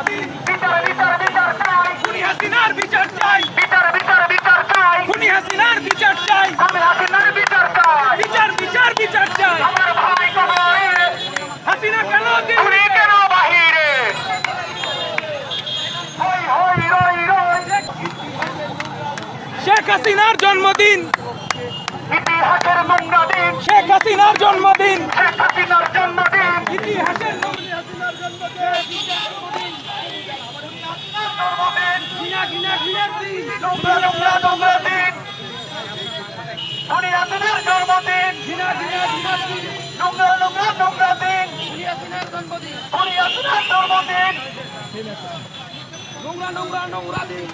বিচার বিচার বিচার চাই, খুনি হাসিনার বিচার চাই, বিচার বিচার বিচার চাই, খুনি হাসিনার বিচার চাই, আমি হাসিনার বিচার চাই। বিচার বিচার বিচার চাই। আমার ভাই কবরে, হাসিনা কেন উনি কেন বাহিরে? হই হই রই রই, শেখ হাসিনার জন্মদিন, ইতিহাসের নোংরা দিন, শেখ হাসিনার জন্মদিন, শেখ হাসিনার জন্মদিন। ইতিহাসের হাসিনার জন্মদিন, ঘৃণা ঘৃণা ঘৃণার দিন, নোংরা নোংরা নোংরা দিন, উনি হাসিনার জন্মদিন। ঘৃণা ঘৃণা ঘৃণার দিন, নোংরা নোংরা নোংরা দিন, খুনি হাসিনার জন্মদিন, উনি হাসিনার জন্মদিন। নোংরা নোংরা নোংরা দিন।